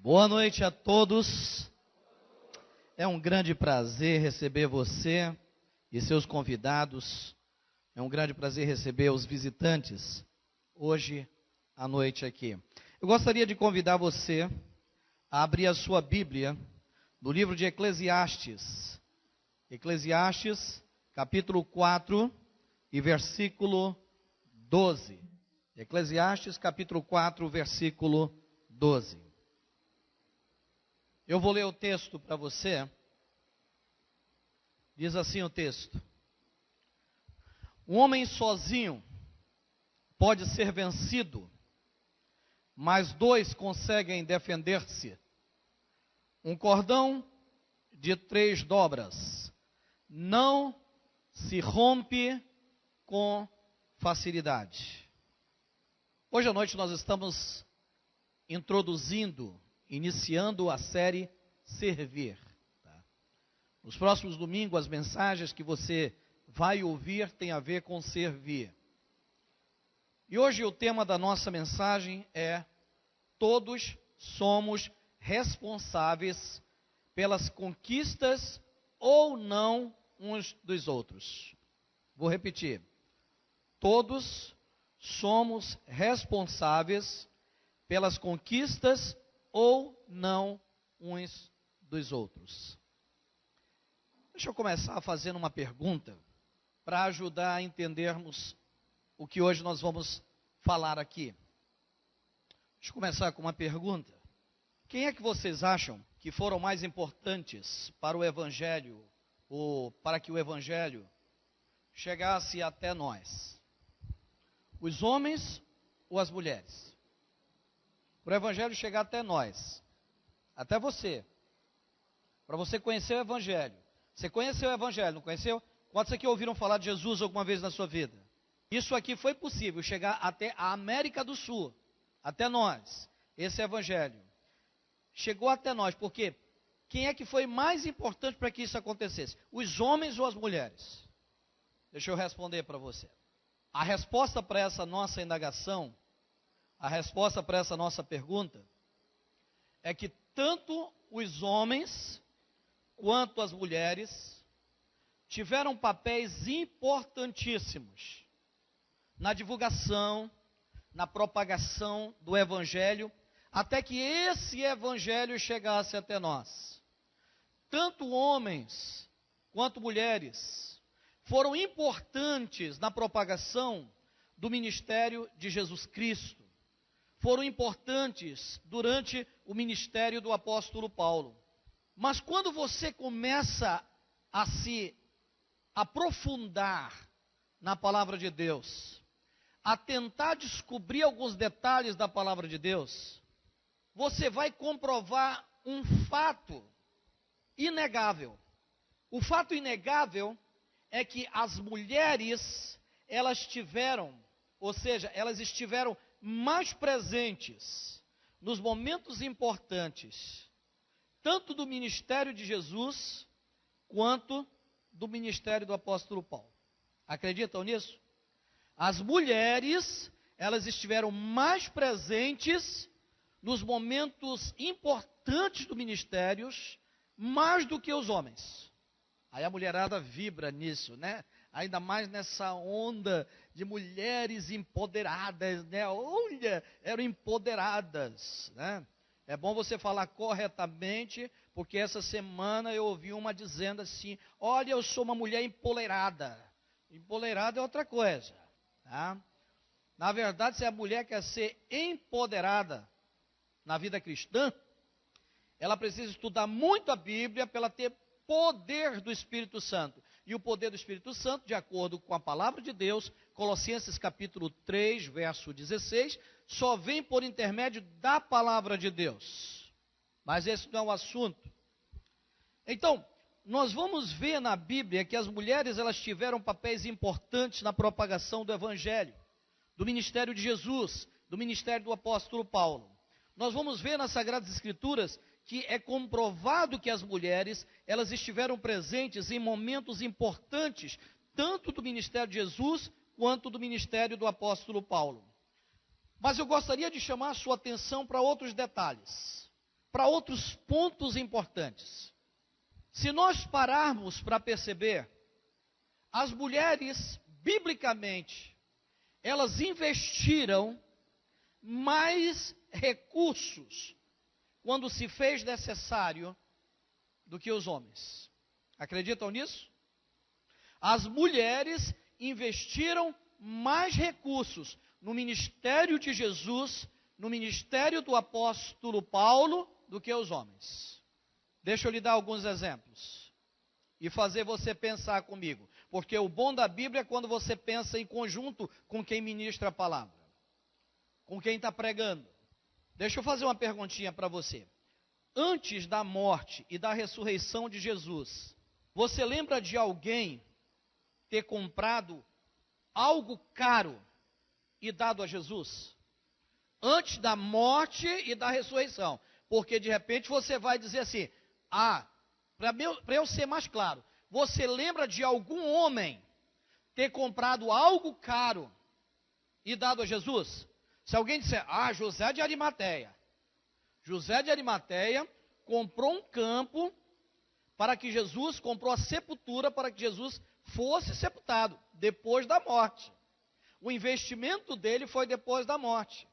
Boa noite a todos. É um grande prazer receber você e seus convidados. É um grande prazer receber os visitantes hoje à noite aqui. Eu gostaria de convidar você a abrir a sua Bíblia no livro de Eclesiastes. Eclesiastes, capítulo 4 e versículo 12. Eclesiastes, capítulo 4, versículo 12. Eu vou ler o texto para você. Diz assim o texto: um homem sozinho pode ser vencido, mas dois conseguem defender-se. Um cordão de 3 dobras não se rompe com facilidade. Hoje à noite nós estamos iniciando a série Servir. Tá? Nos próximos domingos, as mensagens que você vai ouvir têm a ver com servir. E hoje o tema da nossa mensagem é: todos somos responsáveis pelas conquistas ou não uns dos outros. Vou repetir. Todos somos responsáveis pelas conquistas ou não uns dos outros. Deixa eu começar fazendo uma pergunta para ajudar a entendermos o que hoje nós vamos falar aqui. Deixa eu começar com uma pergunta. Quem é que vocês acham que foram mais importantes para o Evangelho, ou para que o Evangelho chegasse até nós? Os homens ou as mulheres? Para o Evangelho chegar até nós, até você, para você conhecer o Evangelho. Você conheceu o Evangelho, não conheceu? Quantos aqui ouviram falar de Jesus alguma vez na sua vida? Isso aqui foi possível, chegar até a América do Sul, até nós, esse Evangelho. Chegou até nós, porque quem é que foi mais importante para que isso acontecesse? Os homens ou as mulheres? Deixa eu responder para você. A resposta para essa nossa indagação, a resposta para essa nossa pergunta, é que tanto os homens quanto as mulheres tiveram papéis importantíssimos na divulgação, na propagação do Evangelho, até que esse Evangelho chegasse até nós. Tanto homens quanto mulheres foram importantes na propagação do ministério de Jesus Cristo. Foram importantes durante o ministério do apóstolo Paulo. Mas quando você começa a se aprofundar na palavra de Deus, a tentar descobrir alguns detalhes da palavra de Deus, você vai comprovar um fato inegável. O fato inegável é que as mulheres, elas estiveram mais presentes nos momentos importantes, tanto do ministério de Jesus, quanto do ministério do apóstolo Paulo. Acreditam nisso? As mulheres, elas estiveram mais presentes nos momentos importantes do ministério, mais do que os homens. Aí a mulherada vibra nisso, né? Ainda mais nessa onda de mulheres empoderadas, né? Olha, eram empoderadas, né? É bom você falar corretamente, porque essa semana eu ouvi uma dizendo assim: olha, eu sou uma mulher empolerada. Empolerada é outra coisa, tá? Na verdade, se a mulher quer ser empoderada na vida cristã, ela precisa estudar muito a Bíblia para ela ter poder do Espírito Santo. E o poder do Espírito Santo, de acordo com a palavra de Deus, Colossenses capítulo 3, verso 16, só vem por intermédio da palavra de Deus. Mas esse não é o assunto. Então, nós vamos ver na Bíblia que as mulheres, elas tiveram papéis importantes na propagação do Evangelho, do ministério de Jesus, do ministério do apóstolo Paulo. Nós vamos ver nas Sagradas Escrituras que é comprovado que as mulheres, elas estiveram presentes em momentos importantes, tanto do ministério de Jesus, quanto do ministério do apóstolo Paulo. Mas eu gostaria de chamar a sua atenção para outros detalhes. para outros pontos importantes. Se nós pararmos para perceber, as mulheres, biblicamente, elas investiram mais recursos quando se fez necessário do que os homens. Acreditam nisso? As mulheres investiram mais recursos no ministério de Jesus, no ministério do apóstolo Paulo, do que os homens. Deixa eu lhe dar alguns exemplos e fazer você pensar comigo, porque o bom da Bíblia é quando você pensa em conjunto com quem ministra a palavra, com quem está pregando. Deixa eu fazer uma perguntinha para você. Antes da morte e da ressurreição de Jesus, você lembra de alguém ter comprado algo caro e dado a Jesus? Antes da morte e da ressurreição. Porque de repente você vai dizer assim, para eu ser mais claro, você lembra de algum homem ter comprado algo caro e dado a Jesus? Se alguém disser, José de Arimateia. José de Arimateia comprou um campo para que Jesus, comprou a sepultura para que Jesus fosse sepultado depois da morte. O investimento dele foi depois da morte.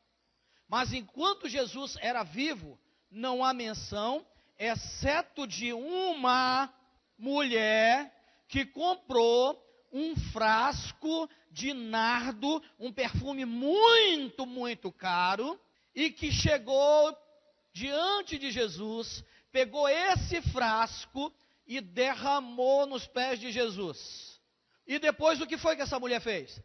Mas enquanto Jesus era vivo, não há menção, exceto de uma mulher que comprou um frasco de nardo, um perfume muito, muito caro, e que chegou diante de Jesus, pegou esse frasco e derramou nos pés de Jesus. E depois o que foi que essa mulher fez?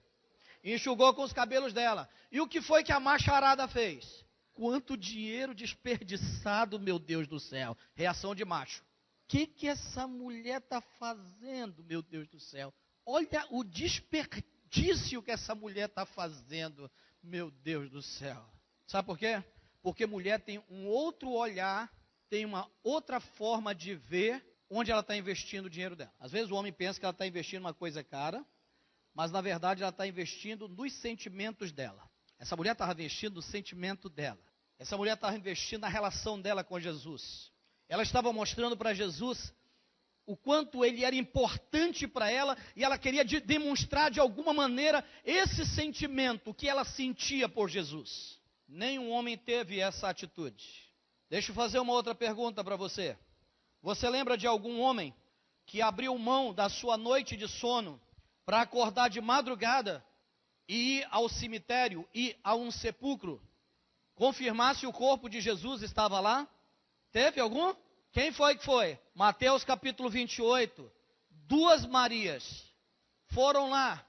Enxugou com os cabelos dela. E o que foi que a macharada fez? Quanto dinheiro desperdiçado, meu Deus do céu. Reação de macho. O que essa mulher está fazendo, meu Deus do céu? Olha o desperdício que essa mulher está fazendo, meu Deus do céu. Sabe por quê? Porque mulher tem um outro olhar, tem uma outra forma de ver onde ela está investindo o dinheiro dela. Às vezes o homem pensa que ela está investindo uma coisa cara, mas na verdade ela está investindo nos sentimentos dela. Essa mulher estava investindo no sentimento dela. Essa mulher estava investindo na relação dela com Jesus. Ela estava mostrando para Jesus o quanto ele era importante para ela, e ela queria demonstrar de alguma maneira esse sentimento que ela sentia por Jesus. Nenhum homem teve essa atitude. Deixa eu fazer uma outra pergunta para você. Você lembra de algum homem que abriu mão da sua noite de sono para acordar de madrugada e ir ao cemitério, ir a um sepulcro, confirmar se o corpo de Jesus estava lá? Teve algum? Quem foi que foi? Mateus capítulo 28. Duas Marias foram lá,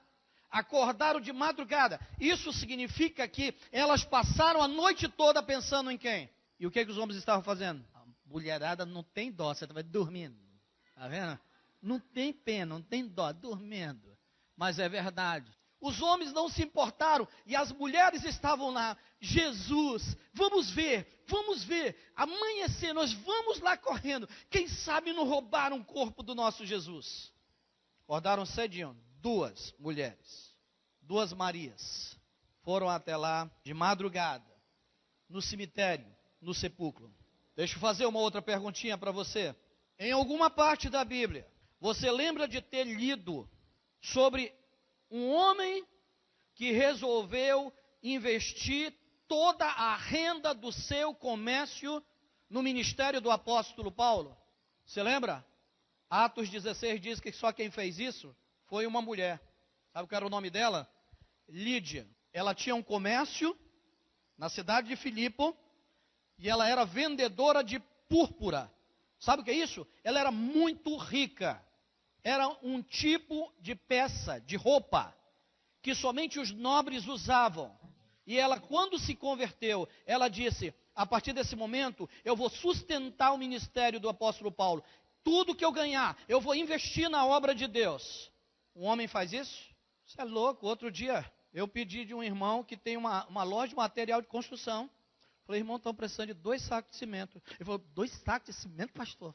acordaram de madrugada. Isso significa que elas passaram a noite toda pensando em quem? E o que os homens estavam fazendo? A mulherada não tem dó, você estava dormindo. Está vendo? Não tem pena, não tem dó, dormindo. Mas é verdade. Os homens não se importaram e as mulheres estavam lá. Jesus, vamos ver, amanhecer, nós vamos lá correndo. Quem sabe não roubaram o corpo do nosso Jesus? Acordaram cedinho, duas mulheres, duas Marias, foram até lá de madrugada, no cemitério, no sepulcro. Deixa eu fazer uma outra perguntinha para você. Em alguma parte da Bíblia, você lembra de ter lido sobre um homem que resolveu investir toda a renda do seu comércio no ministério do apóstolo Paulo? Você lembra? Atos 16 diz que só quem fez isso foi uma mulher. Sabe qual era o nome dela? Lídia. Ela tinha um comércio na cidade de Filipe e ela era vendedora de púrpura. Sabe o que é isso? Ela era muito rica. Era um tipo de peça, de roupa, que somente os nobres usavam. E ela, quando se converteu, ela disse, a partir desse momento, eu vou sustentar o ministério do apóstolo Paulo. Tudo que eu ganhar, eu vou investir na obra de Deus. Um homem faz isso? Isso é louco. Outro dia, eu pedi de um irmão que tem uma loja de material de construção. Falei, irmão, estão precisando de 2 sacos de cimento. Ele falou, 2 sacos de cimento, pastor?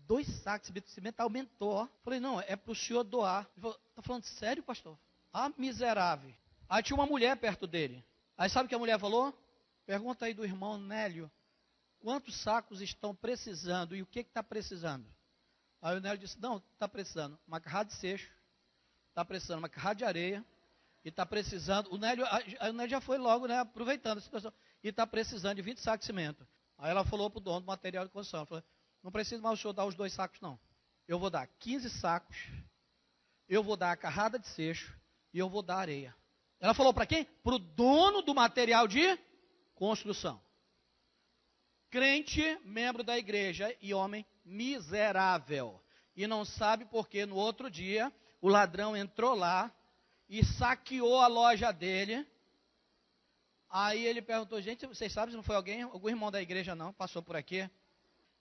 2 sacos de cimento aumentou, ó. Falei, não, é para o senhor doar. Ele falou, está falando sério, pastor? Ah, miserável. Aí tinha uma mulher perto dele. Aí sabe o que a mulher falou? Pergunta aí do irmão Nélio. quantos sacos estão precisando e o que está precisando? Aí o Nélio disse, não, está precisando uma carrada de seixo, está precisando uma carrada de areia, e está precisando, o Nélio já foi logo, né, aproveitando a situação, e está precisando de 20 sacos de cimento. Aí ela falou para o dono do material de construção, ela falou, não precisa mais o senhor dar os 2 sacos não, eu vou dar 15 sacos, eu vou dar a carrada de seixo, e eu vou dar areia. Ela falou para quem? Para o dono do material de construção. Crente, membro da igreja e homem miserável. E não sabe porque no outro dia o ladrão entrou lá e saqueou a loja dele. Aí ele perguntou, gente, vocês sabem se não foi algum irmão da igreja não, passou por aqui?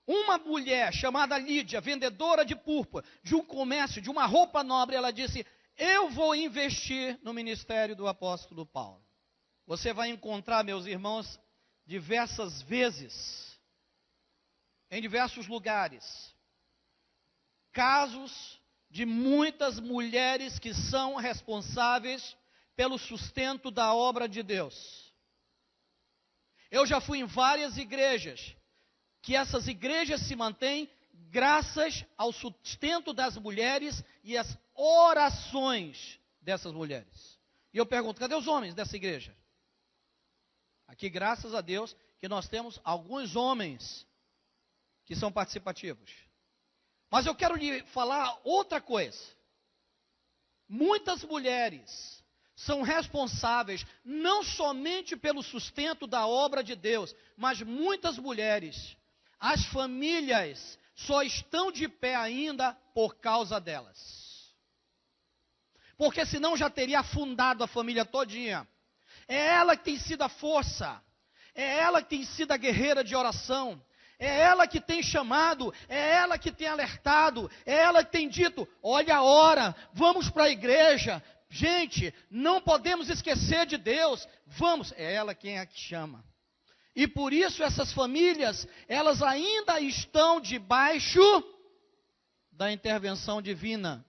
Uma mulher chamada Lídia, vendedora de púrpura, de um comércio, de uma roupa nobre, ela disse, eu vou investir no ministério do apóstolo Paulo. Você vai encontrar, meus irmãos, diversas vezes, em diversos lugares, casos de muitas mulheres que são responsáveis pelo sustento da obra de Deus. Eu já fui em várias igrejas, que essas igrejas se mantêm graças ao sustento das mulheres e às orações dessas mulheres. E eu pergunto, cadê os homens dessa igreja? Aqui, graças a Deus, que nós temos alguns homens que são participativos. Mas eu quero lhe falar outra coisa. Muitas mulheres são responsáveis não somente pelo sustento da obra de Deus, mas muitas mulheres, as famílias só estão de pé ainda por causa delas. Porque senão já teria afundado a família todinha. É ela que tem sido a força, é ela que tem sido a guerreira de oração, é ela que tem chamado, é ela que tem alertado, é ela que tem dito, olha a hora, vamos para a igreja, gente, não podemos esquecer de Deus, vamos, é ela quem é que chama. E por isso essas famílias, elas ainda estão debaixo da intervenção divina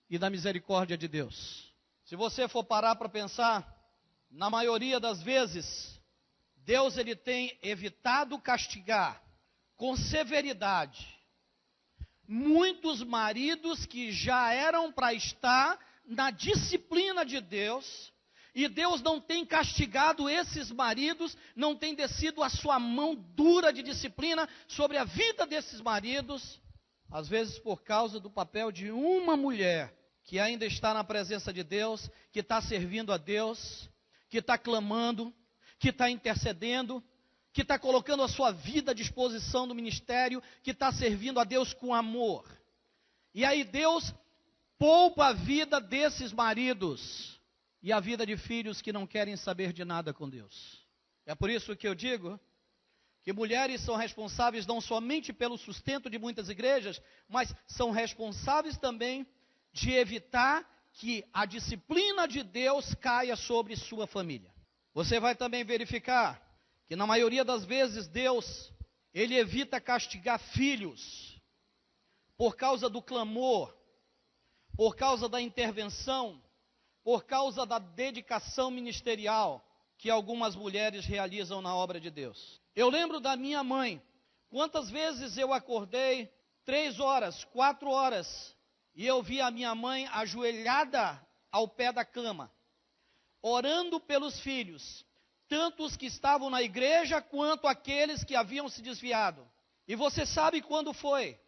e da misericórdia de Deus. Se você for parar para pensar, na maioria das vezes, Deus ele tem evitado castigar com severidade muitos maridos que já eram para estar na disciplina de Deus, e Deus não tem castigado esses maridos, não tem descido a sua mão dura de disciplina sobre a vida desses maridos, às vezes por causa do papel de uma mulher que ainda está na presença de Deus, que está servindo a Deus, que está clamando, que está intercedendo, que está colocando a sua vida à disposição do ministério, que está servindo a Deus com amor. E aí Deus poupa a vida desses maridos e a vida de filhos que não querem saber de nada com Deus. É por isso que eu digo que mulheres são responsáveis não somente pelo sustento de muitas igrejas, mas são responsáveis também de evitar que a disciplina de Deus caia sobre sua família. Você vai também verificar que na maioria das vezes Deus, ele evita castigar filhos por causa do clamor, por causa da intervenção, por causa da dedicação ministerial que algumas mulheres realizam na obra de Deus. Eu lembro da minha mãe, quantas vezes eu acordei 3 horas, 4 horas, e eu vi a minha mãe ajoelhada ao pé da cama, orando pelos filhos, tanto os que estavam na igreja, quanto aqueles que haviam se desviado. E você sabe quando foi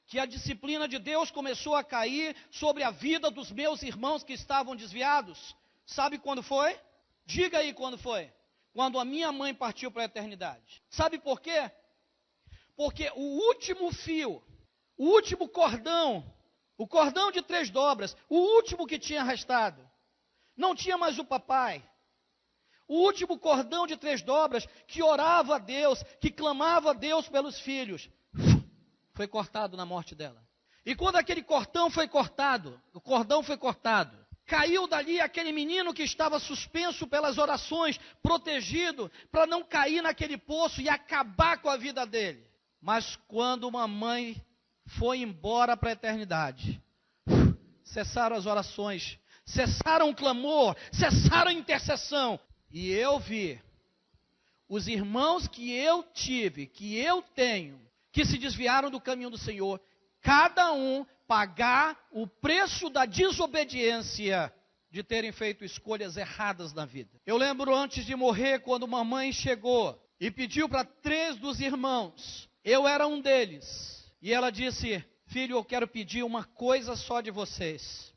que a disciplina de Deus começou a cair sobre a vida dos meus irmãos que estavam desviados? Sabe quando foi? Diga aí quando foi. Quando a minha mãe partiu para a eternidade. Sabe por quê? Porque o último fio, o último cordão, o cordão de 3 dobras, o último que tinha restado, não tinha mais o papai. O último cordão de 3 dobras, que orava a Deus, que clamava a Deus pelos filhos, foi cortado na morte dela. E quando aquele cordão foi cortado, caiu dali aquele menino que estava suspenso pelas orações, protegido, para não cair naquele poço e acabar com a vida dele. Mas quando uma mãe foi embora para a eternidade, cessaram as orações, cessaram o clamor, cessaram a intercessão. E eu vi os irmãos que eu tive, que eu tenho, que se desviaram do caminho do Senhor, cada um pagar o preço da desobediência de terem feito escolhas erradas na vida. Eu lembro antes de morrer, quando mamãe chegou e pediu para 3 dos irmãos, eu era um deles, e ela disse: filho, eu quero pedir uma coisa só de vocês,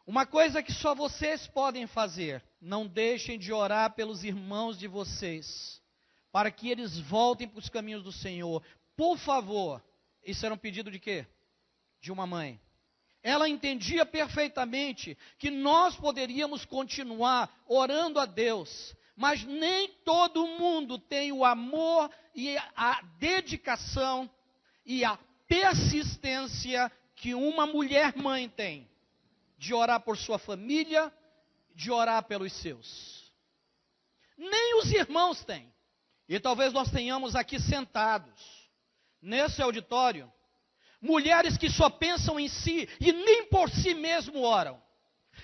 uma coisa que só vocês podem fazer, não deixem de orar pelos irmãos de vocês, para que eles voltem para os caminhos do Senhor, por favor. Isso era um pedido de quê? De uma mãe. Ela entendia perfeitamente que nós poderíamos continuar orando a Deus, mas nem todo mundo tem o amor e a dedicação e a persistência que uma mulher mãe tem, de orar por sua família, de orar pelos seus. Nem os irmãos têm. E talvez nós tenhamos aqui sentados, nesse auditório, mulheres que só pensam em si e nem por si mesmo oram.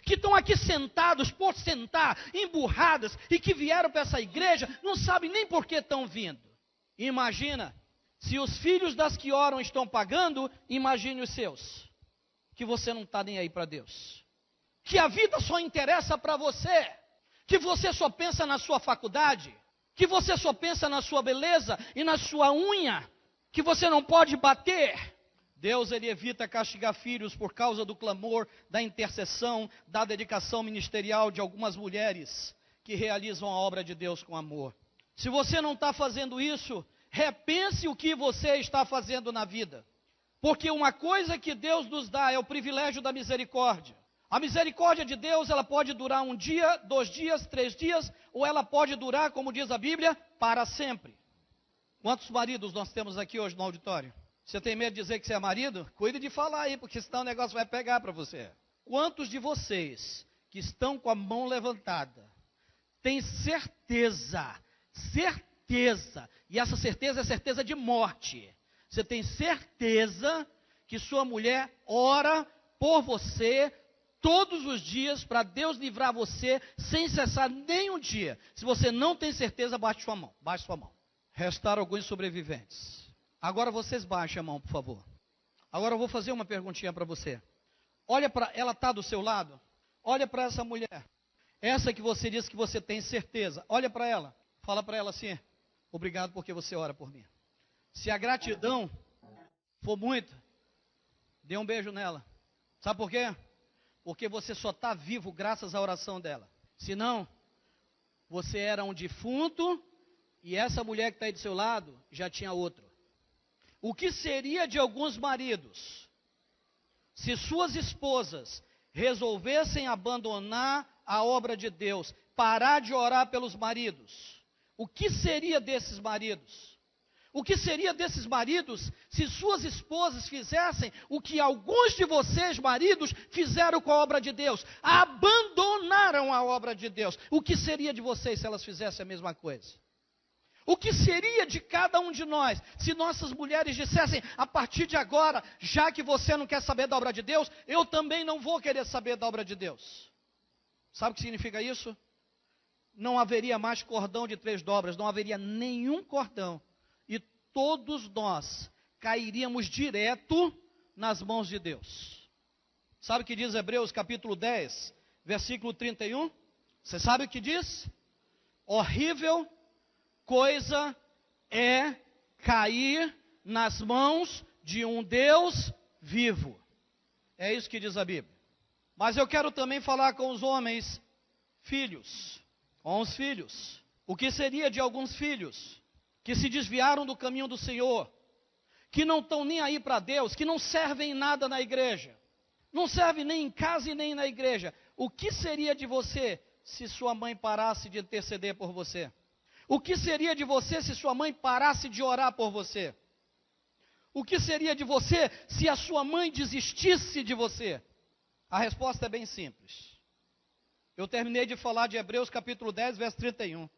Que estão aqui sentados por sentar, emburradas, e que vieram para essa igreja, não sabem nem por que estão vindo. Imagina, se os filhos das que oram estão pagando, imagine os seus. Que você não está nem aí para Deus. Que a vida só interessa para você. Que você só pensa na sua faculdade. Que você só pensa na sua beleza e na sua unha. Que você não pode bater. Deus, ele evita castigar filhos por causa do clamor, da intercessão, da dedicação ministerial de algumas mulheres que realizam a obra de Deus com amor. Se você não está fazendo isso, repense o que você está fazendo na vida. Porque uma coisa que Deus nos dá é o privilégio da misericórdia. A misericórdia de Deus, ela pode durar 1 dia, 2 dias, 3 dias, ou ela pode durar, como diz a Bíblia, para sempre. Quantos maridos nós temos aqui hoje no auditório? Você tem medo de dizer que você é marido? Cuide de falar aí, porque senão o negócio vai pegar para você. Quantos de vocês que estão com a mão levantada têm certeza, e essa certeza é certeza de morte. Você tem certeza que sua mulher ora por você todos os dias para Deus livrar você sem cessar nem um dia. Se você não tem certeza, baixe sua mão. Baixe sua mão. Restaram alguns sobreviventes. Agora vocês baixem a mão, por favor. Agora eu vou fazer uma perguntinha para você. Olha para ela, está do seu lado? Olha para essa mulher. Essa que você disse que você tem certeza. Olha para ela. Fala para ela assim: obrigado porque você ora por mim. Se a gratidão for muito, dê um beijo nela. Sabe por quê? Porque você só está vivo graças à oração dela. Senão, você era um defunto e essa mulher que está aí do seu lado já tinha outro. O que seria de alguns maridos se suas esposas resolvessem abandonar a obra de Deus, parar de orar pelos maridos? O que seria desses maridos? O que seria desses maridos se suas esposas fizessem o que alguns de vocês, maridos, fizeram com a obra de Deus? Abandonaram a obra de Deus. O que seria de vocês se elas fizessem a mesma coisa? O que seria de cada um de nós se nossas mulheres dissessem: a partir de agora, já que você não quer saber da obra de Deus, eu também não vou querer saber da obra de Deus? Sabe o que significa isso? Não haveria mais cordão de 3 dobras, não haveria nenhum cordão. E todos nós cairíamos direto nas mãos de Deus. Sabe o que diz Hebreus capítulo 10, versículo 31? Você sabe o que diz? Horrível coisa é cair nas mãos de um Deus vivo. É isso que diz a Bíblia. Mas eu quero também falar com os homens, filhos, com os filhos. O que seria de alguns filhos que se desviaram do caminho do Senhor, que não estão nem aí para Deus, que não servem nada na igreja, não servem nem em casa e nem na igreja? O que seria de você se sua mãe parasse de interceder por você? O que seria de você se sua mãe parasse de orar por você? O que seria de você se a sua mãe desistisse de você? A resposta é bem simples. Eu terminei de falar de Hebreus capítulo 10, verso 31.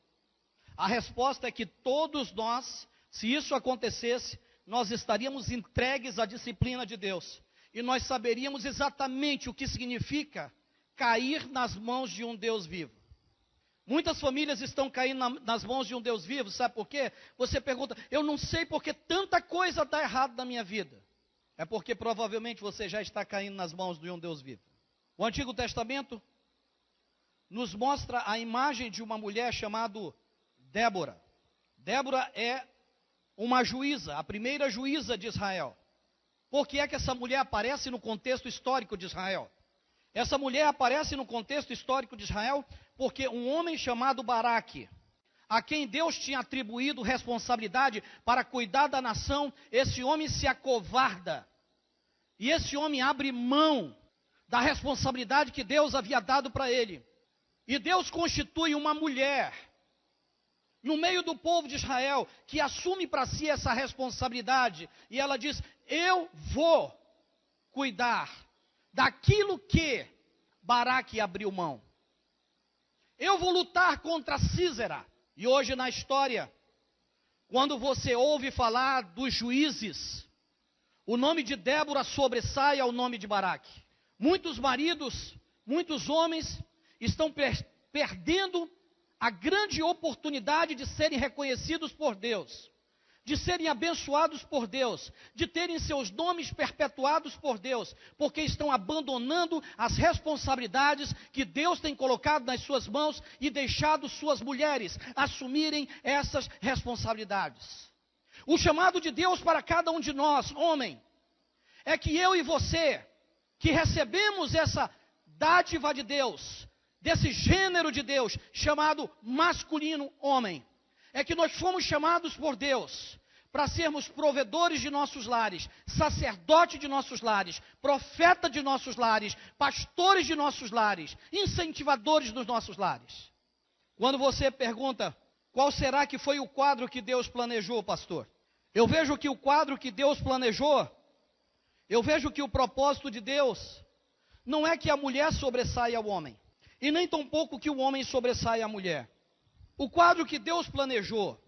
A resposta é que todos nós, se isso acontecesse, nós estaríamos entregues à disciplina de Deus. E nós saberíamos exatamente o que significa cair nas mãos de um Deus vivo. Muitas famílias estão caindo nas mãos de um Deus vivo, sabe por quê? Você pergunta, eu não sei porque tanta coisa dá errado na minha vida. É porque provavelmente você já está caindo nas mãos de um Deus vivo. O Antigo Testamento nos mostra a imagem de uma mulher chamada Débora. Débora é uma juíza, a primeira juíza de Israel. Por que é que essa mulher aparece no contexto histórico de Israel? Essa mulher aparece no contexto histórico de Israel porque um homem chamado Baraque, a quem Deus tinha atribuído responsabilidade para cuidar da nação, esse homem se acovarda. E esse homem abre mão da responsabilidade que Deus havia dado para ele. E Deus constitui uma mulher no meio do povo de Israel que assume para si essa responsabilidade. E ela diz, eu vou cuidar daquilo que Baraque abriu mão. Eu vou lutar contra Sísera. E hoje na história, quando você ouve falar dos juízes, o nome de Débora sobressai ao nome de Baraque. Muitos maridos, muitos homens estão perdendo a grande oportunidade de serem reconhecidos por Deus, de serem abençoados por Deus, de terem seus nomes perpetuados por Deus, porque estão abandonando as responsabilidades que Deus tem colocado nas suas mãos e deixado suas mulheres assumirem essas responsabilidades. O chamado de Deus para cada um de nós, homem, é que eu e você, que recebemos essa dádiva de Deus, desse gênero de Deus, chamado masculino homem, é que nós fomos chamados por Deus para sermos provedores de nossos lares, sacerdote de nossos lares, profeta de nossos lares, pastores de nossos lares, incentivadores dos nossos lares. Quando você pergunta, qual será que foi o quadro que Deus planejou, pastor? Eu vejo que o quadro que Deus planejou, eu vejo que o propósito de Deus não é que a mulher sobressaia ao homem, e nem tampouco que o homem sobressaia à mulher. O quadro que Deus planejou,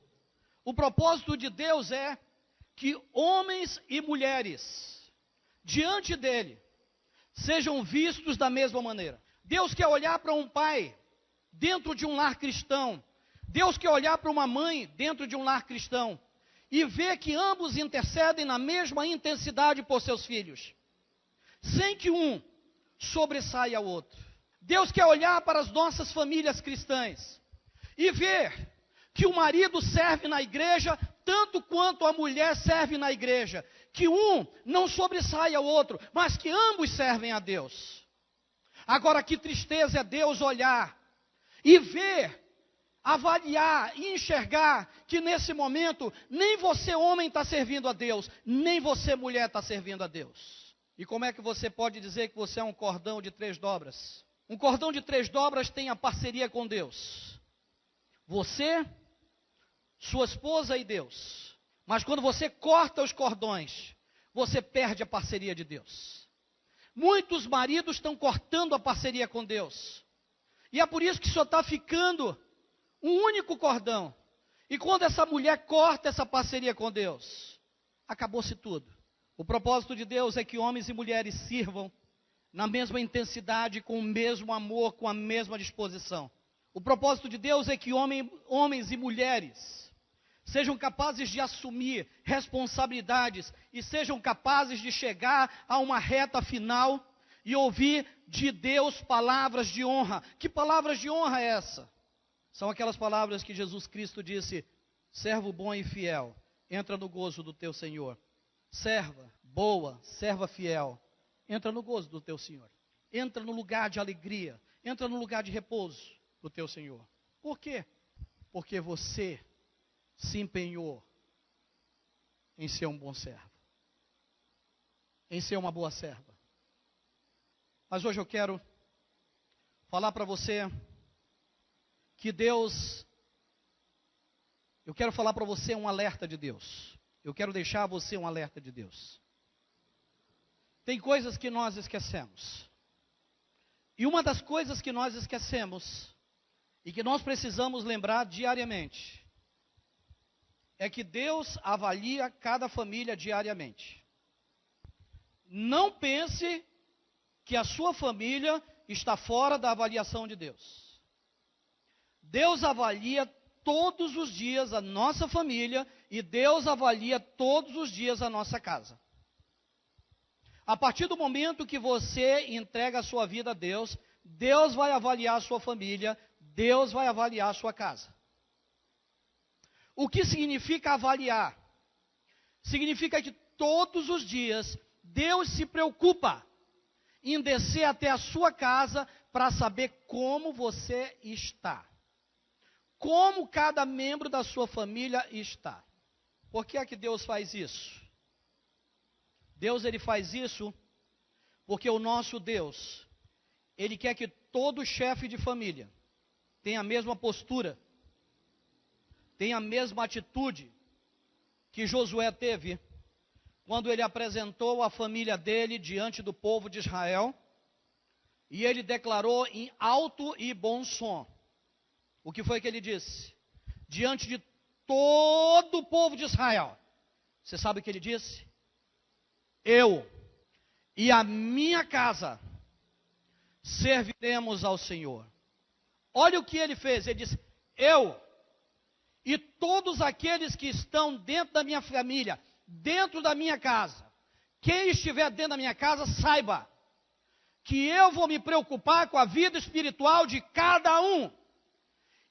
o propósito de Deus é que homens e mulheres, diante dele, sejam vistos da mesma maneira. Deus quer olhar para um pai dentro de um lar cristão. Deus quer olhar para uma mãe dentro de um lar cristão e ver que ambos intercedem na mesma intensidade por seus filhos, sem que um sobressaia ao outro. Deus quer olhar para as nossas famílias cristãs e ver que o marido serve na igreja tanto quanto a mulher serve na igreja, que um não sobressaia ao outro, mas que ambos servem a Deus. Agora, que tristeza é Deus olhar e ver, avaliar e enxergar que nesse momento nem você homem está servindo a Deus, nem você mulher está servindo a Deus. E como é que você pode dizer que você é um cordão de 3 dobras? Um cordão de 3 dobras tem a parceria com Deus. Você, sua esposa e Deus. Mas quando você corta os cordões, você perde a parceria de Deus. Muitos maridos estão cortando a parceria com Deus. E é por isso que só está ficando um único cordão. E quando essa mulher corta essa parceria com Deus, acabou-se tudo. O propósito de Deus é que homens e mulheres sirvam na mesma intensidade, com o mesmo amor, com a mesma disposição. O propósito de Deus é que homens e mulheres sejam capazes de assumir responsabilidades e sejam capazes de chegar a uma reta final e ouvir de Deus palavras de honra. Que palavras de honra é essa? São aquelas palavras que Jesus Cristo disse: servo bom e fiel, entra no gozo do teu Senhor. Serva boa, serva fiel, entra no gozo do teu Senhor. Entra no lugar de alegria, entra no lugar de repouso do teu Senhor. Por quê? Porque você se empenhou em ser um bom servo, em ser uma boa serva. Mas hoje eu quero falar para você que Deus, eu quero falar para você um alerta de Deus. Eu quero deixar a você um alerta de Deus. Tem coisas que nós esquecemos. E uma das coisas que nós esquecemos e que nós precisamos lembrar diariamente é que Deus avalia cada família diariamente. Não pense que a sua família está fora da avaliação de Deus. Deus avalia todos os dias a nossa família e Deus avalia todos os dias a nossa casa. A partir do momento que você entrega a sua vida a Deus, Deus vai avaliar a sua família, Deus vai avaliar a sua casa. O que significa avaliar? Significa que todos os dias Deus se preocupa em descer até a sua casa para saber como você está. Como cada membro da sua família está. Por que é que Deus faz isso? Deus, ele faz isso porque o nosso Deus, ele quer que todo chefe de família tenha a mesma postura, tenha a mesma atitude que Josué teve quando ele apresentou a família dele diante do povo de Israel, e ele declarou em alto e bom som. O que foi que ele disse? Diante de todo o povo de Israel. Você sabe o que ele disse? Eu e a minha casa serviremos ao Senhor. Olha o que ele fez. Ele disse: eu e todos aqueles que estão dentro da minha família, dentro da minha casa, quem estiver dentro da minha casa, saiba que eu vou me preocupar com a vida espiritual de cada um.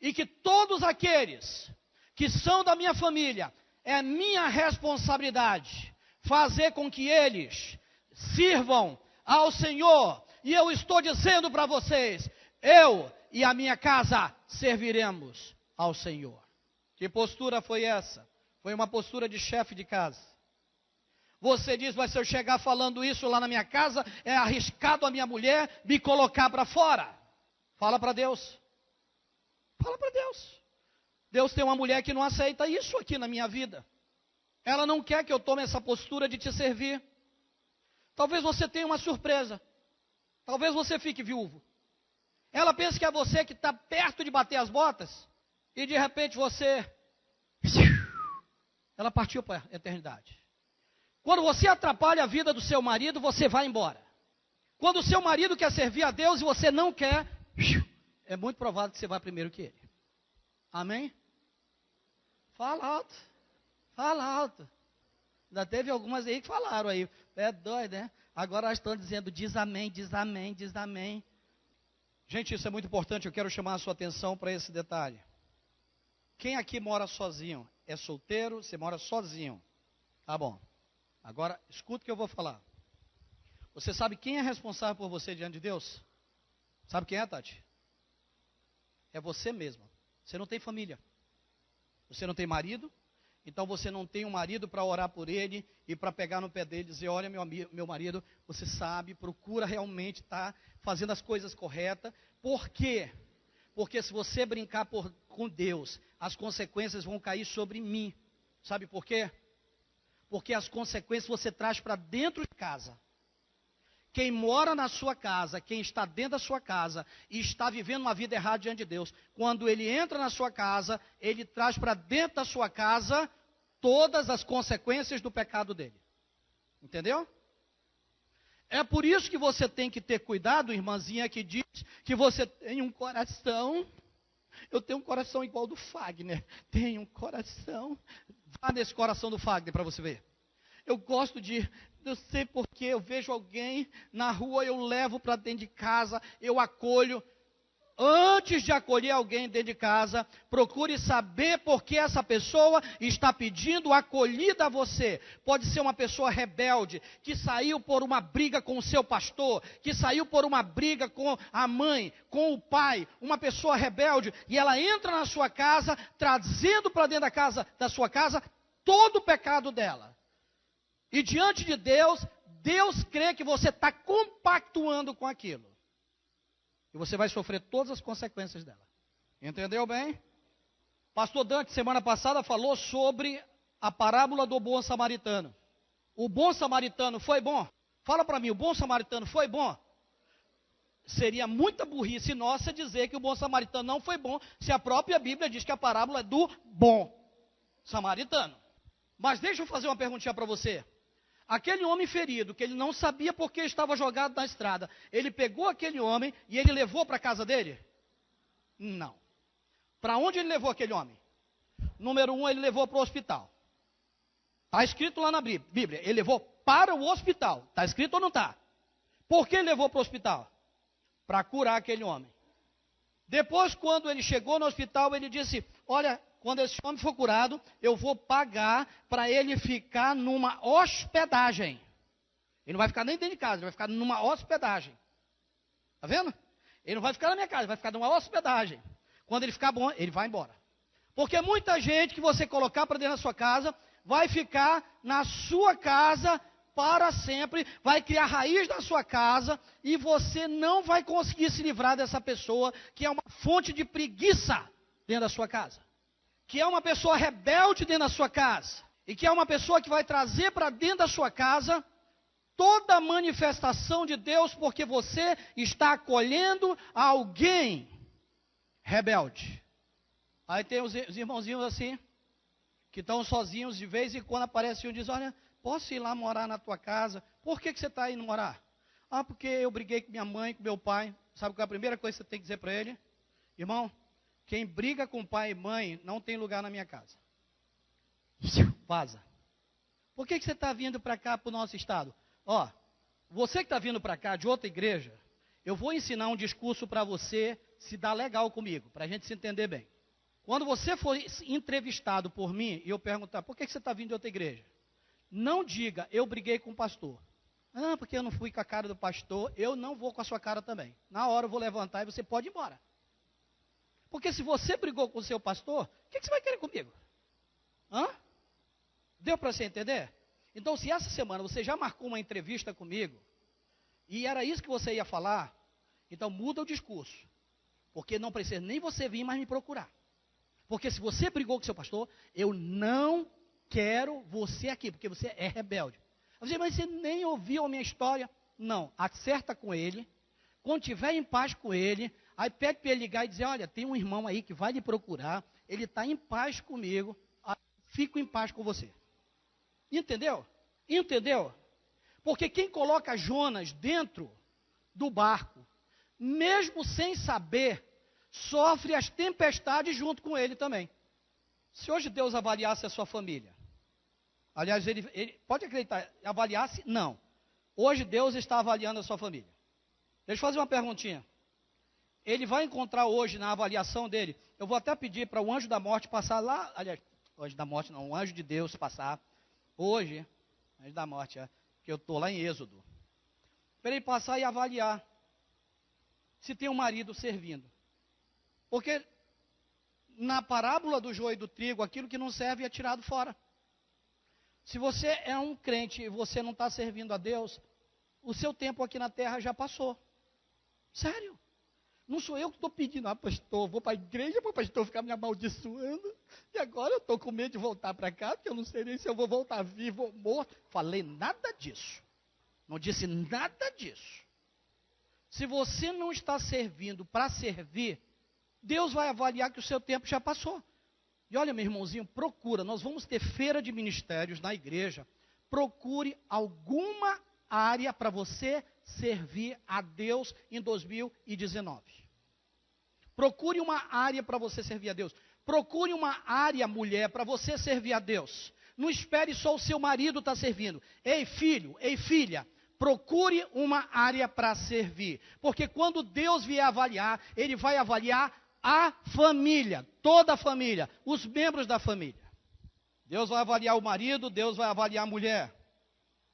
E que todos aqueles que são da minha família, é minha responsabilidade fazer com que eles sirvam ao Senhor. E eu estou dizendo para vocês, eu e a minha casa serviremos ao Senhor. Que postura foi essa? Foi uma postura de chefe de casa. Você diz, mas se eu chegar falando isso lá na minha casa, é arriscado a minha mulher me colocar para fora. Fala para Deus. Fala para Deus. Deus tem uma mulher que não aceita isso aqui na minha vida. Ela não quer que eu tome essa postura de te servir. Talvez você tenha uma surpresa. Talvez você fique viúvo. Ela pensa que é você que está perto de bater as botas. E de repente você... Ela partiu para a eternidade. Quando você atrapalha a vida do seu marido, você vai embora. Quando o seu marido quer servir a Deus e você não quer, é muito provável que você vá primeiro que ele. Amém? Fala alto. Fala alto. Ainda teve algumas aí que falaram aí. É doido, né? Agora elas estão dizendo, diz amém, diz amém, diz amém. Gente, isso é muito importante. Eu quero chamar a sua atenção para esse detalhe. Quem aqui mora sozinho? É solteiro? Você mora sozinho? Tá bom. Agora, escuta o que eu vou falar. Você sabe quem é responsável por você diante de Deus? Sabe quem é, Tati? É você mesma. Você não tem família. Você não tem marido. Então você não tem um marido para orar por ele e para pegar no pé dele e dizer, olha meu marido, você sabe, procura realmente estar fazendo as coisas corretas. Por quê? Porque se você brincar com Deus, as consequências vão cair sobre mim. Sabe por quê? Porque as consequências você traz para dentro de casa. Quem mora na sua casa, quem está dentro da sua casa e está vivendo uma vida errada diante de Deus, quando ele entra na sua casa, ele traz para dentro da sua casa todas as consequências do pecado dele. Entendeu? É por isso que você tem que ter cuidado, irmãzinha, que diz que você tem um coração. Eu tenho um coração igual do Fagner. Tenho um coração. Vá nesse coração do Fagner para você ver. Eu gosto de... Eu sei porque eu vejo alguém na rua, eu levo para dentro de casa, eu acolho. Antes de acolher alguém dentro de casa, procure saber por que essa pessoa está pedindo acolhida a você. Pode ser uma pessoa rebelde, que saiu por uma briga com o seu pastor, que saiu por uma briga com a mãe, com o pai, uma pessoa rebelde, e ela entra na sua casa, trazendo para dentro da sua casa, todo o pecado dela. E diante de Deus, Deus crê que você está compactuando com aquilo. E você vai sofrer todas as consequências dela. Entendeu bem? Pastor Dante, semana passada, falou sobre a parábola do bom samaritano. O bom samaritano foi bom? Fala para mim, o bom samaritano foi bom? Seria muita burrice nossa dizer que o bom samaritano não foi bom, se a própria Bíblia diz que a parábola é do bom samaritano. Mas deixa eu fazer uma perguntinha para você. Aquele homem ferido, que ele não sabia por que estava jogado na estrada, ele pegou aquele homem e ele levou para a casa dele? Não. Para onde ele levou aquele homem? Número 1, ele levou para o hospital. Está escrito lá na Bíblia. Ele levou para o hospital. Está escrito ou não está? Por que ele levou para o hospital? Para curar aquele homem. Depois, quando ele chegou no hospital, ele disse: olha, quando esse homem for curado, eu vou pagar para ele ficar numa hospedagem. Ele não vai ficar nem dentro de casa, ele vai ficar numa hospedagem. Está vendo? Ele não vai ficar na minha casa, ele vai ficar numa hospedagem. Quando ele ficar bom, ele vai embora. Porque muita gente que você colocar para dentro da sua casa, vai ficar na sua casa para sempre, vai criar raiz na sua casa, e você não vai conseguir se livrar dessa pessoa, que é uma fonte de preguiça dentro da sua casa. Que é uma pessoa rebelde dentro da sua casa. E que é uma pessoa que vai trazer para dentro da sua casa toda a manifestação de Deus, porque você está acolhendo alguém rebelde. Aí tem os irmãozinhos assim, que estão sozinhos, de vez em quando aparece um e diz: olha, posso ir lá morar na tua casa? Por que você está indo morar? Ah, porque eu briguei com minha mãe, com meu pai. Sabe qual é a primeira coisa que você tem que dizer para ele? Irmão, quem briga com pai e mãe não tem lugar na minha casa. Vaza. Por que você está vindo para cá, para o nosso estado? Ó, você que está vindo para cá de outra igreja, eu vou ensinar um discurso para você se dar legal comigo, para a gente se entender bem. Quando você for entrevistado por mim e eu perguntar: por que você está vindo de outra igreja? Não diga: eu briguei com o pastor. Ah, porque eu não fui com a cara do pastor, eu não vou com a sua cara também. Na hora eu vou levantar e você pode ir embora. Porque se você brigou com o seu pastor, o que você vai querer comigo? Hã? Deu para você entender? Então, se essa semana você já marcou uma entrevista comigo, e era isso que você ia falar, então muda o discurso. Porque não precisa nem você vir mais me procurar. Porque se você brigou com o seu pastor, eu não quero você aqui, porque você é rebelde. Você, mas você nem ouviu a minha história? Não, acerta com ele. Quando estiver em paz com ele, aí pede para ele ligar e dizer: olha, tem um irmão aí que vai lhe procurar, ele está em paz comigo, fico em paz com você. Entendeu? Entendeu? Porque quem coloca Jonas dentro do barco, mesmo sem saber, sofre as tempestades junto com ele também. Se hoje Deus avaliasse a sua família, aliás, ele pode acreditar, avaliasse? Não. Hoje Deus está avaliando a sua família. Deixa eu fazer uma perguntinha. Ele vai encontrar hoje, na avaliação dele, eu vou até pedir para o anjo da morte passar lá, aliás, o anjo da morte não, o anjo de Deus passar, hoje, anjo da morte, que eu estou lá em Êxodo, para ele passar e avaliar se tem um marido servindo. Porque na parábola do joio e do trigo, aquilo que não serve é tirado fora. Se você é um crente e você não está servindo a Deus, o seu tempo aqui na terra já passou. Sério. Não sou eu que estou pedindo: ah, pastor, vou para a igreja para o pastor ficar me amaldiçoando, e agora eu estou com medo de voltar para cá, porque eu não sei nem se eu vou voltar vivo ou morto. Falei nada disso. Não disse nada disso. Se você não está servindo para servir, Deus vai avaliar que o seu tempo já passou. E olha, meu irmãozinho, procura, nós vamos ter feira de ministérios na igreja. Procure alguma área para você servir a Deus em 2019. Procure uma área para você servir a Deus. Procure uma área, mulher, para você servir a Deus. Não espere só o seu marido estar servindo. Ei, filho, ei, filha, procure uma área para servir. Porque quando Deus vier avaliar, Ele vai avaliar a família, toda a família, os membros da família. Deus vai avaliar o marido, Deus vai avaliar a mulher.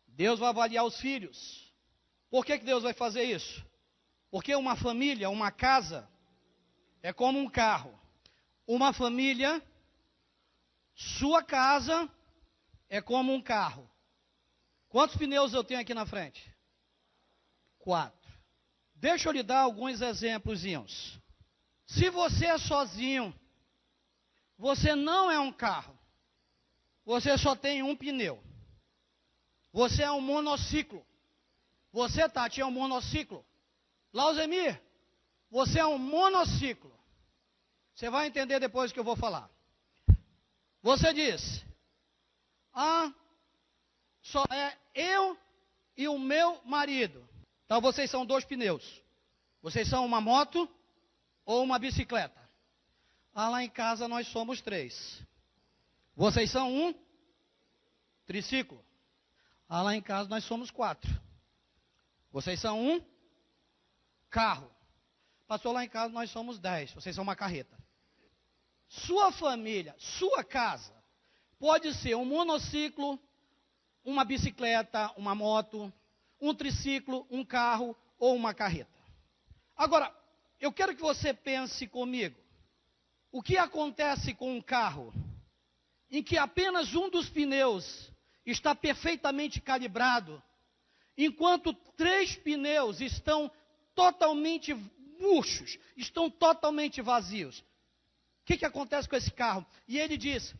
Deus vai avaliar os filhos. Por que Deus vai fazer isso? Porque uma família, uma casa, é como um carro. Uma família, sua casa, é como um carro. Quantos pneus eu tenho aqui na frente? 4. Deixa eu lhe dar alguns exemplozinhos. Se você é sozinho, você não é um carro. Você só tem um pneu. Você é um monociclo. Você, Tati, é um monociclo. Lauzemir, você é um monociclo. Você vai entender depois que eu vou falar. Você diz: ah, só é eu e o meu marido. Então vocês são 2 pneus. Vocês são uma moto ou uma bicicleta. Ah, lá em casa nós somos 3. Vocês são um triciclo. Ah, lá em casa nós somos 4. Vocês são um carro. Pastor, lá em casa nós somos 10. Vocês são uma carreta. Sua família, sua casa, pode ser um monociclo, uma bicicleta, uma moto, um triciclo, um carro ou uma carreta. Agora, eu quero que você pense comigo. O que acontece com um carro em que apenas um dos pneus está perfeitamente calibrado, enquanto 3 pneus estão totalmente murchos, estão totalmente vazios? O que acontece com esse carro? E ele diz,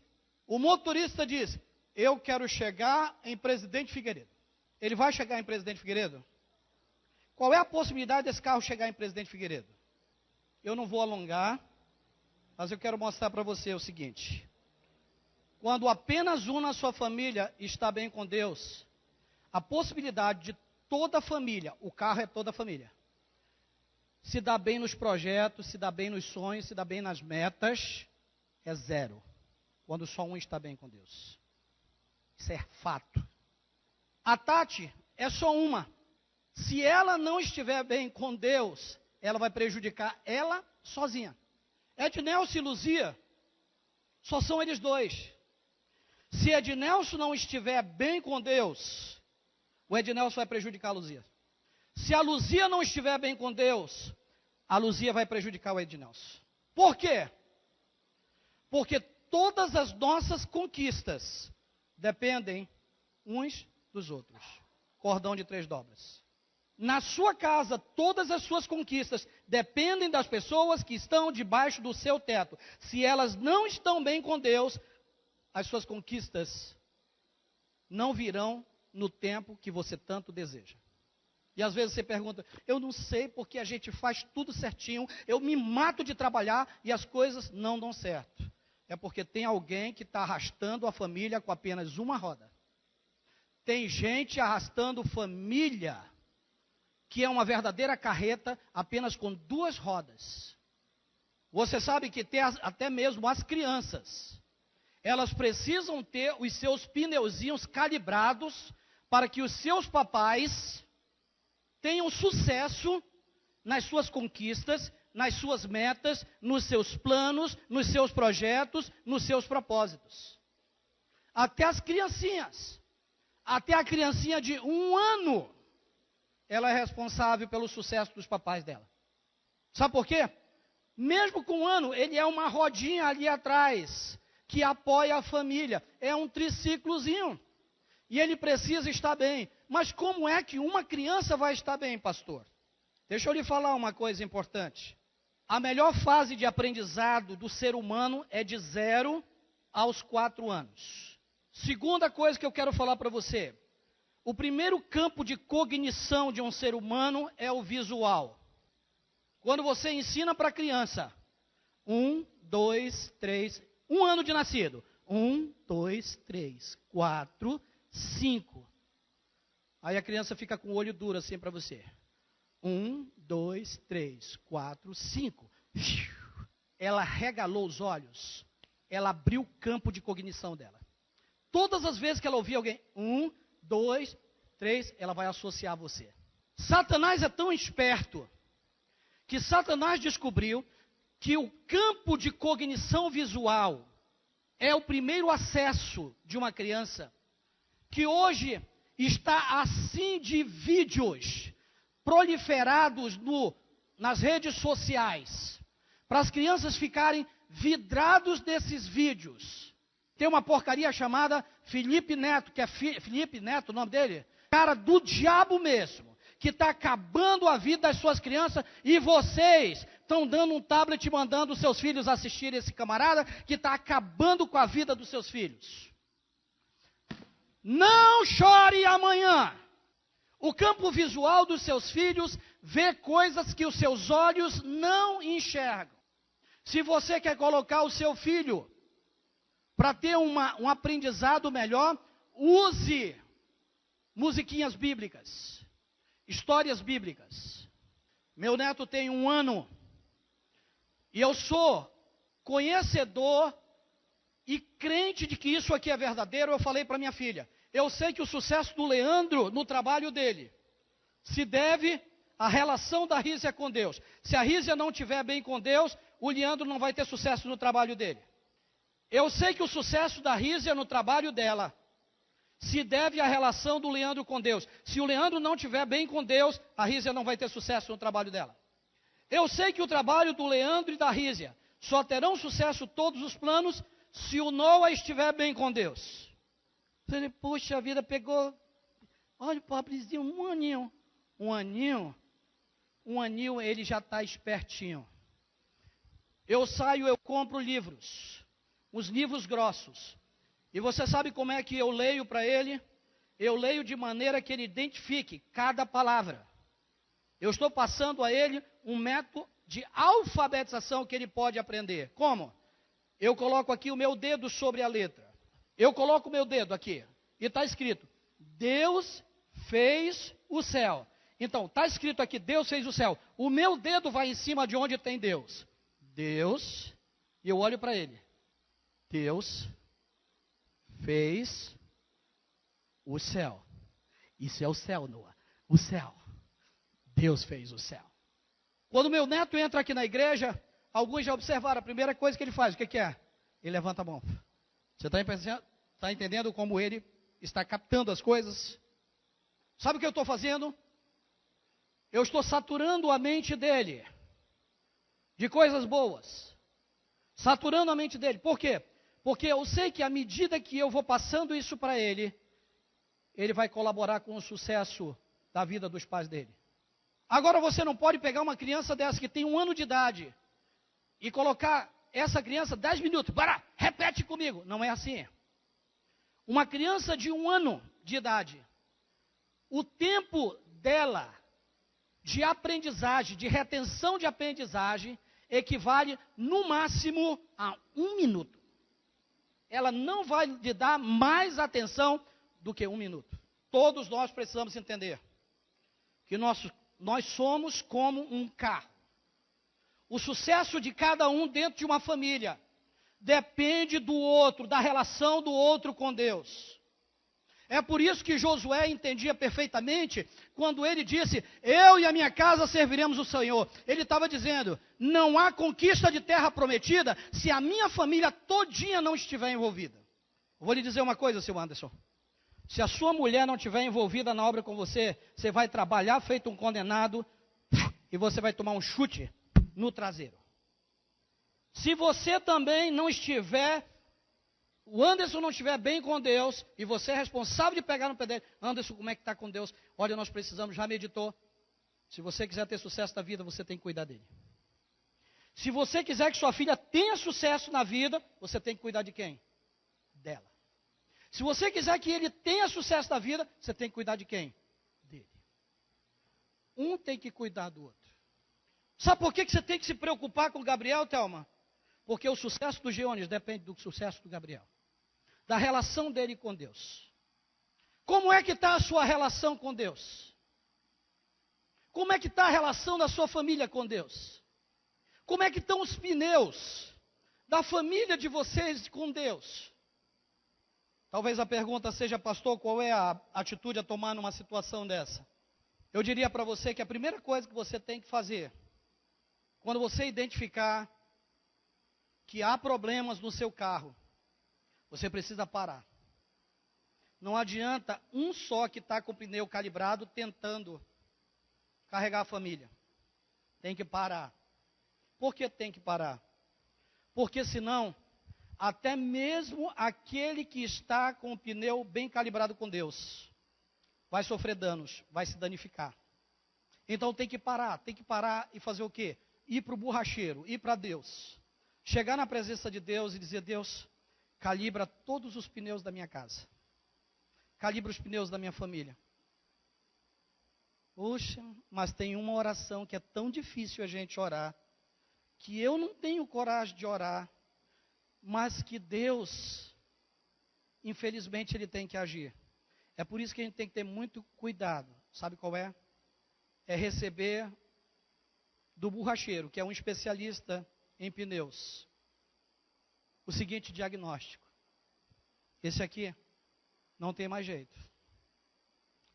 o motorista diz, eu quero chegar em Presidente Figueiredo. Ele vai chegar em Presidente Figueiredo? Qual é a possibilidade desse carro chegar em Presidente Figueiredo? Eu não vou alongar, mas eu quero mostrar para você o seguinte. Quando apenas um na sua família está bem com Deus, a possibilidade de toda a família, o carro é toda a família, se dá bem nos projetos, se dá bem nos sonhos, se dá bem nas metas, é 0. Quando só um está bem com Deus. Isso é fato. A Tati é só uma. Se ela não estiver bem com Deus, ela vai prejudicar ela sozinha. Ednelson e Luzia, só são eles 2. Se Ednelson não estiver bem com Deus, o Ednelson vai prejudicar a Luzia. Se a Luzia não estiver bem com Deus, a Luzia vai prejudicar o Ednelson. Por quê? Porque todas as nossas conquistas dependem uns dos outros. Cordão de 3 dobras. Na sua casa, todas as suas conquistas dependem das pessoas que estão debaixo do seu teto. Se elas não estão bem com Deus, as suas conquistas não virão no tempo que você tanto deseja. E às vezes você pergunta, eu não sei porque a gente faz tudo certinho, eu me mato de trabalhar e as coisas não dão certo. É porque tem alguém que está arrastando a família com apenas uma roda. Tem gente arrastando família, que é uma verdadeira carreta, apenas com 2 rodas. Você sabe que até mesmo as crianças, elas precisam ter os seus pneuzinhos calibrados para que os seus papais tenham sucesso nas suas conquistas, nas suas metas, nos seus planos, nos seus projetos, nos seus propósitos. Até as criancinhas, até a criancinha de 1 ano, ela é responsável pelo sucesso dos papais dela. Sabe por quê? Mesmo com 1 ano, ele é uma rodinha ali atrás, que apoia a família. É um triciclozinho. E ele precisa estar bem. Mas como é que uma criança vai estar bem, pastor? Deixa eu lhe falar uma coisa importante. A melhor fase de aprendizado do ser humano é de 0 aos 4 anos. Segunda coisa que eu quero falar para você. O primeiro campo de cognição de um ser humano é o visual. Quando você ensina para a criança, 1, 2, 3, 1 ano de nascido, 1, 2, 3, 4, 5. Aí a criança fica com o olho duro assim para você. 1, 2, 3, 4, 5. Ela regalou os olhos. Ela abriu o campo de cognição dela. Todas as vezes que ela ouvir alguém, 1, 2, 3, ela vai associar a você. Satanás é tão esperto que Satanás descobriu que o campo de cognição visual é o primeiro acesso de uma criança, que hoje está assim de vídeos proliferados nas redes sociais, para as crianças ficarem vidrados desses vídeos. Tem uma porcaria chamada Felipe Neto, que é Felipe Neto, o nome dele, cara do diabo mesmo, que está acabando a vida das suas crianças, e vocês estão dando um tablet e mandando os seus filhos assistirem esse camarada, que está acabando com a vida dos seus filhos. Não chore amanhã. O campo visual dos seus filhos vê coisas que os seus olhos não enxergam. Se você quer colocar o seu filho para ter um aprendizado melhor, use musiquinhas bíblicas, histórias bíblicas. Meu neto tem 1 ano e eu sou conhecedor e crente de que isso aqui é verdadeiro, eu falei para minha filha, eu sei que o sucesso do Leandro no trabalho dele se deve à relação da Rízia com Deus. Se a Rízia não estiver bem com Deus, o Leandro não vai ter sucesso no trabalho dele. Eu sei que o sucesso da Rízia no trabalho dela se deve à relação do Leandro com Deus. Se o Leandro não estiver bem com Deus, a Rízia não vai ter sucesso no trabalho dela. Eu sei que o trabalho do Leandro e da Rízia só terão sucesso todos os planos se o Noah estiver bem com Deus. Ele, puxa, a vida pegou, olha o pobrezinho, um aninho, ele já está espertinho. Eu saio, eu compro livros, uns livros grossos. E você sabe como é que eu leio para ele? Eu leio de maneira que ele identifique cada palavra. Eu estou passando a ele um método de alfabetização que ele pode aprender. Como? Eu coloco aqui o meu dedo sobre a letra. Eu coloco o meu dedo aqui. E está escrito, Deus fez o céu. Então, está escrito aqui, Deus fez o céu. O meu dedo vai em cima de onde tem Deus. Deus, e eu olho para ele. Deus fez o céu. Isso é o céu, Noah. O céu. Deus fez o céu. Quando meu neto entra aqui na igreja, alguns já observaram, a primeira coisa que ele faz, o que é? Ele levanta a mão. Você está entendendo como ele está captando as coisas? Sabe o que eu estou fazendo? Eu estou saturando a mente dele de coisas boas. Saturando a mente dele. Por quê? Porque eu sei que à medida que eu vou passando isso para ele, ele vai colaborar com o sucesso da vida dos pais dele. Agora você não pode pegar uma criança dessa que tem 1 ano de idade e colocar essa criança 10 minutos. Para, repete comigo. Não é assim. Uma criança de 1 ano de idade, o tempo dela de aprendizagem, de retenção de aprendizagem, equivale no máximo a 1 minuto. Ela não vai lhe dar mais atenção do que 1 minuto. Todos nós precisamos entender que nós somos como um carro. O sucesso de cada um dentro de uma família depende do outro, da relação do outro com Deus. É por isso que Josué entendia perfeitamente quando ele disse, eu e a minha casa serviremos o Senhor. Ele estava dizendo, não há conquista de terra prometida se a minha família todinha não estiver envolvida. Eu vou lhe dizer uma coisa, seu Anderson. Se a sua mulher não estiver envolvida na obra com você, você vai trabalhar feito um condenado e você vai tomar um chute no traseiro. Se você também não estiver, o Anderson não estiver bem com Deus, e você é responsável de pegar no pé dele, Anderson, como é que está com Deus? Olha, nós precisamos, já meditou. Se você quiser ter sucesso na vida, você tem que cuidar dele. Se você quiser que sua filha tenha sucesso na vida, você tem que cuidar de quem? Dela. Se você quiser que ele tenha sucesso na vida, você tem que cuidar de quem? Dele. Um tem que cuidar do outro. Sabe por que você tem que se preocupar com o Gabriel, Thelma? Porque o sucesso do Geônios depende do sucesso do Gabriel. Da relação dele com Deus. Como é que está a sua relação com Deus? Como é que está a relação da sua família com Deus? Como é que estão os pneus da família de vocês com Deus? Talvez a pergunta seja, pastor, qual é a atitude a tomar numa situação dessa? Eu diria para você que a primeira coisa que você tem que fazer, quando você identificar que há problemas no seu carro, você precisa parar. Não adianta um só que está com o pneu calibrado tentando carregar a família. Tem que parar. Por que tem que parar? Porque senão, até mesmo aquele que está com o pneu bem calibrado com Deus, vai sofrer danos, vai se danificar. Então tem que parar e fazer o quê? Ir para o borracheiro, ir para Deus. Chegar na presença de Deus e dizer, Deus, calibra todos os pneus da minha casa. Calibra os pneus da minha família. Puxa, mas tem uma oração que é tão difícil a gente orar, que eu não tenho coragem de orar, mas que Deus, infelizmente, Ele tem que agir. É por isso que a gente tem que ter muito cuidado. Sabe qual é? É receber do borracheiro, que é um especialista em pneus. o seguinte diagnóstico: esse aqui não tem mais jeito,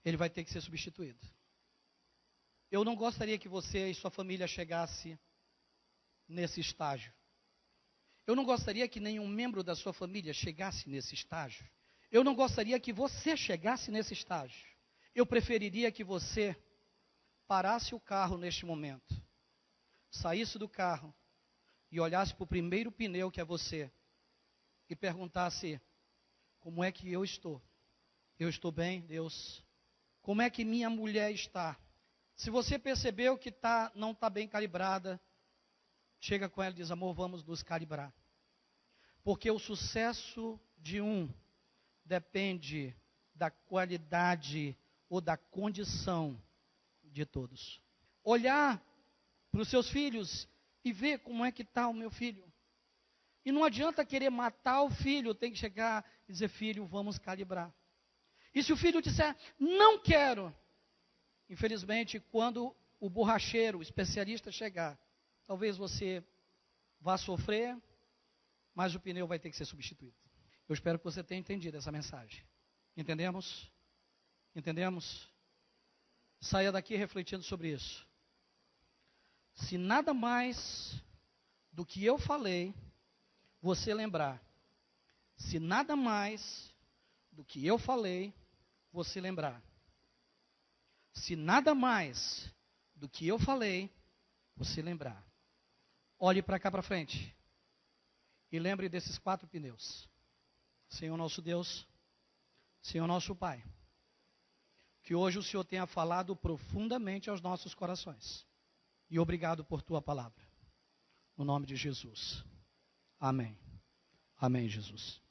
ele vai ter que ser substituído. Eu não gostaria que você e sua família chegasse nesse estágio. Eu não gostaria que nenhum membro da sua família chegasse nesse estágio. Eu não gostaria que você chegasse nesse estágio. Eu preferiria que você parasse o carro neste momento, saísse do carro e olhasse para o primeiro pneu que é você e perguntasse: como é que eu estou? Eu estou bem, Deus? Como é que minha mulher está? Se você percebeu que não está bem calibrada, chega com ela e diz: amor, vamos nos calibrar. Porque o sucesso de um depende da qualidade ou da condição de todos. Olhar para os seus filhos e ver como é que está o meu filho. E não adianta querer matar o filho, tem que chegar e dizer: filho, vamos calibrar. E se o filho disser: não quero, infelizmente, quando o borracheiro, o especialista chegar, talvez você vá sofrer, mas o pneu vai ter que ser substituído. Eu espero que você tenha entendido essa mensagem. Entendemos? Entendemos? Saia daqui refletindo sobre isso. Se nada mais do que eu falei você lembrar, se nada mais do que eu falei você lembrar, se nada mais do que eu falei você lembrar, olhe para cá para frente e lembre desses 4 pneus. Senhor nosso Deus, Senhor nosso Pai, que hoje o Senhor tenha falado profundamente aos nossos corações. E obrigado por tua palavra. No nome de Jesus. Amém. Amém, Jesus.